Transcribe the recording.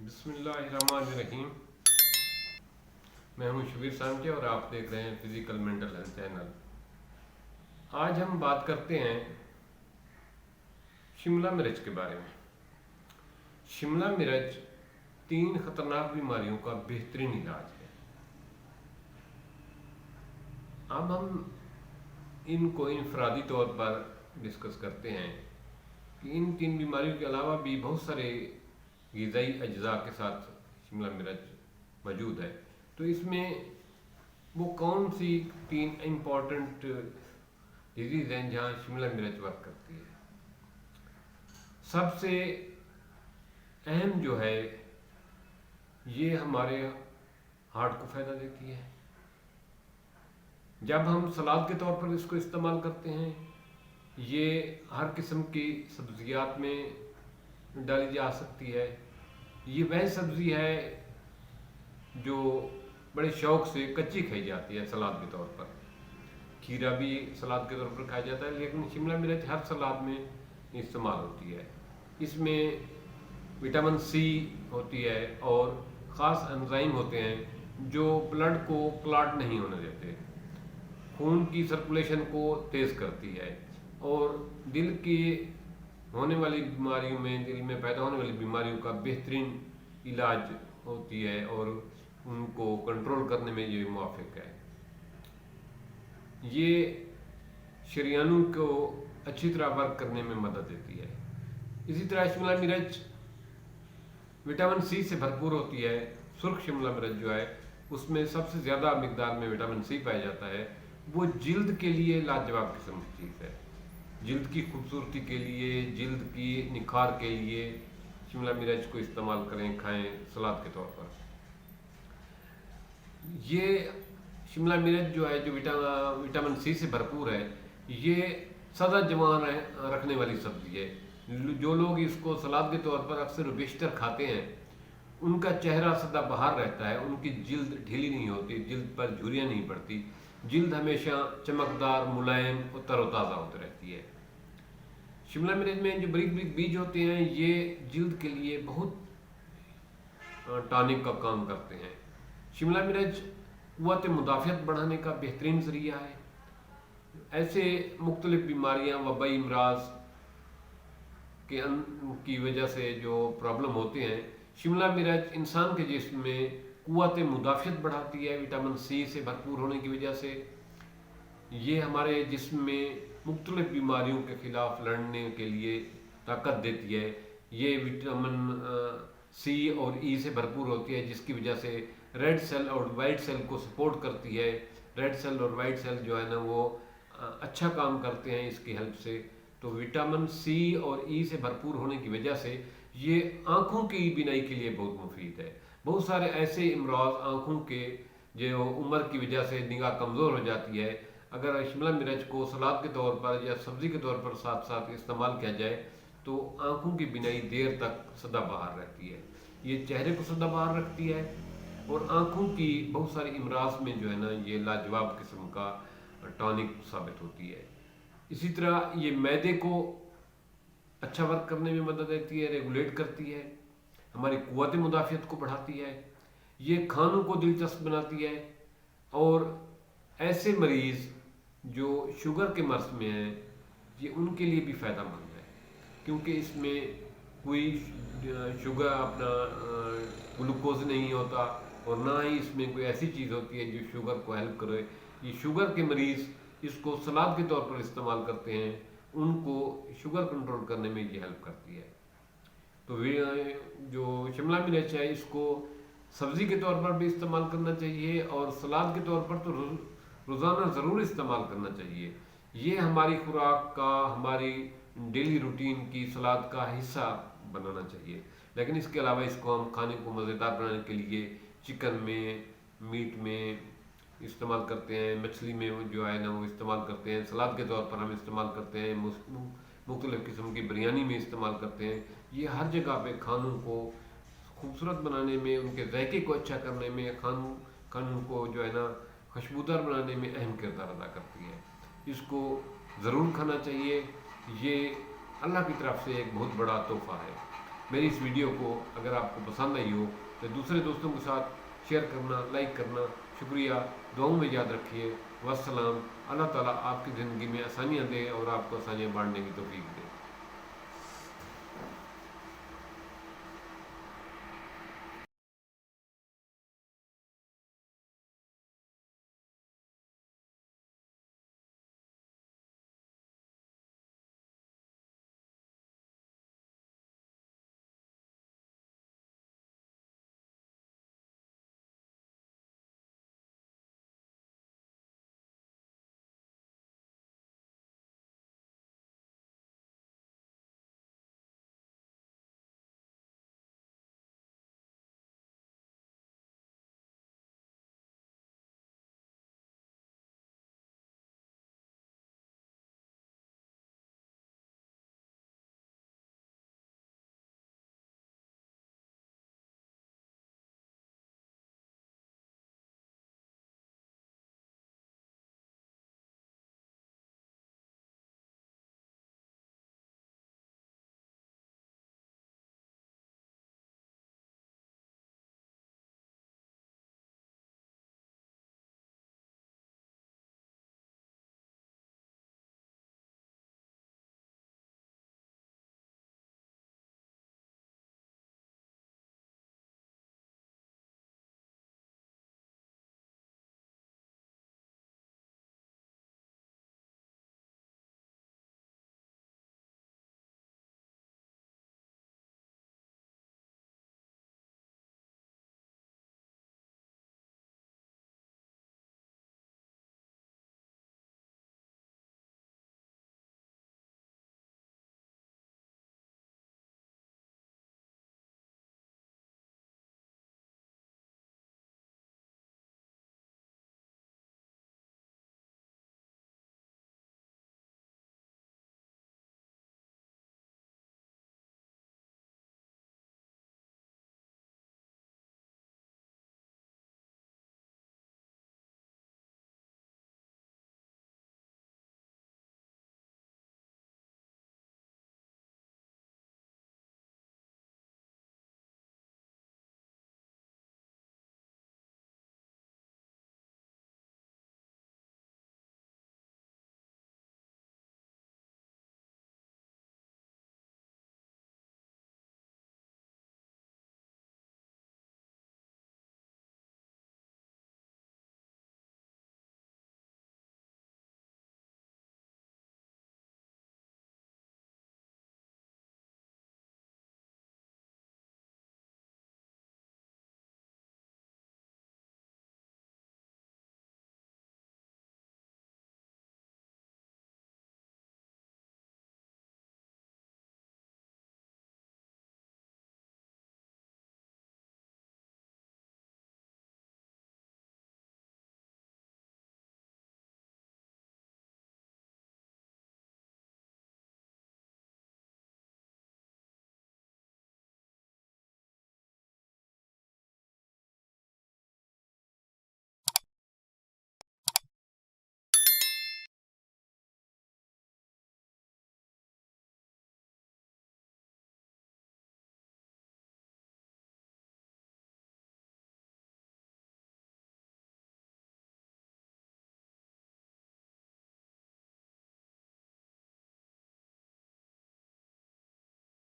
बिस्मिल्लाहिर्रहमानिर्रहीम। मैं हूं शबीर सांके और आप देख रहे हैं फिजिकल मेंटल हेल्थ चैनल। आज हम बात करते हैं शिमला मिर्च के बारे में। शिमला मिर्च 3 खतरनाक बीमारियों का बेहतरीन इलाज है। अब हम इनको इनफरादी तौर पर डिस्कस करते हैं कि इन 3 बीमारियों के अलावा भी बहुत सारे ग़िज़ाई अज्जा के साथ शिमला मिर्च मौजूद है। तो इसमें वो कौन सी 3 इम्पॉर्टेंट डिजीज़ हैं जहाँ शिमला मिर्च वर्क करती है। सबसे अहम जो है ये हमारे हार्ट को फ़ायदा देती है। जब हम सलाद के तौर पर इसको इस्तेमाल करते हैं, ये हर किस्म की सब्जियात में डाली जा सकती है। ये वह सब्ज़ी है जो बड़े शौक़ से कच्ची खाई जाती है सलाद के तौर पर। खीरा भी सलाद के तौर पर खाया जाता है, लेकिन शिमला मिर्च हर सलाद में इस्तेमाल होती है। इसमें विटामिन सी होती है और ख़ास एंजाइम होते हैं जो ब्लड को क्लॉट नहीं होने देते, खून की सर्कुलेशन को तेज़ करती है और दिल की होने वाली बीमारियों में, दिल में पैदा होने वाली बीमारियों का बेहतरीन इलाज होती है और उनको कंट्रोल करने में ये मुवाफ़िक है। ये शरीयानों को अच्छी तरह वर्क करने में मदद देती है। इसी तरह शिमला मिर्च विटामिन सी से भरपूर होती है। सुर्ख शिमला मिर्च जो है उसमें सबसे ज़्यादा मिकदार में विटामिन सी पाया जाता है। वो जिल्द के लिए लाजवाब किस्म की चीज़ है। जिल्द की खूबसूरती के लिए, जिल्द की निखार के लिए शिमला मिर्च को इस्तेमाल करें, खाएं सलाद के तौर पर। ये शिमला मिर्च जो है जो विटामिन सी से भरपूर है, ये सदा जवान रखने वाली सब्ज़ी है। जो लोग इसको सलाद के तौर पर अक्सर बेशतर खाते हैं, उनका चेहरा सदा बहार रहता है, उनकी जिल्द ढीली नहीं होती, जिल्द पर झुर्रियाँ नहीं पड़ती, जिल्द हमेशा चमकदार, मुलायम और तरोताज़ा होती रहती है। शिमला मिर्च में जो बारीक बारीक बीज होते हैं, ये जिल्द के लिए बहुत टॉनिक का काम करते हैं। शिमला मिर्च क़ुव्वत मुदाफ़ियत बढ़ाने का बेहतरीन ज़रिया है। ऐसे मुख्तलिफ़ बीमारियाँ, वबाई अमराज की वजह से जो प्रॉब्लम होते हैं, शिमला मिर्च इंसान के जिस्म में क़ुव्वत मुदाफ़ियत बढ़ाती है। विटामिन सी से भरपूर होने की वजह से ये हमारे जिस्म में मुख्तलिफ़ बीमारियों के ख़िलाफ़ लड़ने के लिए ताकत देती है। ये विटामिन सी और ई से भरपूर होती है, जिसकी वजह से रेड सेल और वाइट सेल को सपोर्ट करती है। रेड सेल और वाइट सेल जो है ना वो अच्छा काम करते हैं इसकी हेल्प से। तो विटामिन सी और ई से भरपूर होने की वजह से ये आँखों की बीनाई के लिए बहुत मुफीद है। बहुत सारे ऐसे इमराज आँखों के जो उम्र की वजह से निगाह कमज़ोर हो जाती है, अगर शिमला मिर्च को सलाद के तौर पर या सब्ज़ी के तौर पर साथ साथ इस्तेमाल किया जाए तो आँखों की बीनाई देर तक सदाबहार रहती है। ये चेहरे को सदाबहार रखती है और आँखों की बहुत सारी इमराज में जो है ना ये लाजवाब किस्म का टॉनिक साबित होती है। इसी तरह ये मैदे को अच्छा वर्क करने में मदद देती है, रेगुलेट करती है, हमारी क़ुव्वत मुदाफ़ियत को बढ़ाती है, ये खानों को दिलचस्प बनाती है और ऐसे मरीज़ जो शुगर के मर्ज़ में हैं, ये उनके लिए भी फ़ायदेमंद है, क्योंकि इसमें कोई शुगर अपना ग्लूकोज नहीं होता और ना ही इसमें कोई ऐसी चीज़ होती है जो शुगर को हेल्प करे। ये शुगर के मरीज़ इसको सलाद के तौर पर इस्तेमाल करते हैं, उनको शुगर कंट्रोल करने में ये हेल्प करती है। तो जो शिमला मिर्च है इसको सब्ज़ी के तौर पर भी इस्तेमाल करना चाहिए और सलाद के तौर पर तो रोज़ाना ज़रूर इस्तेमाल करना चाहिए। ये हमारी खुराक का, हमारी डेली रूटीन की सलाद का हिस्सा बनाना चाहिए। लेकिन इसके अलावा इसको हम खाने को मज़ेदार बनाने के लिए चिकन में, मीट में इस्तेमाल करते हैं, मछली में जो है ना वो इस्तेमाल करते हैं, सलाद के तौर पर हम इस्तेमाल करते हैं, मुख्तलिफ़ किस्म की बिरयानी में इस्तेमाल करते हैं। ये हर जगह पे खानों को खूबसूरत बनाने में, उनके ज़ायके को अच्छा करने में, खानों को जो है ना खुशबूदार बनाने में अहम किरदार अदा करती है। इसको ज़रूर खाना चाहिए। ये अल्लाह की तरफ से एक बहुत बड़ा तोहफ़ा है। میری اس ویڈیو کو اگر آپ کو پسند آئی ہو تو دوسرے دوستوں کے ساتھ شیئر کرنا، لائک کرنا۔ شکریہ، دعاؤں میں یاد رکھیے۔ والسلام۔ اللہ تعالیٰ آپ کی زندگی میں آسانیاں دے اور آپ کو آسانیاں بانٹنے کی توفیق دے۔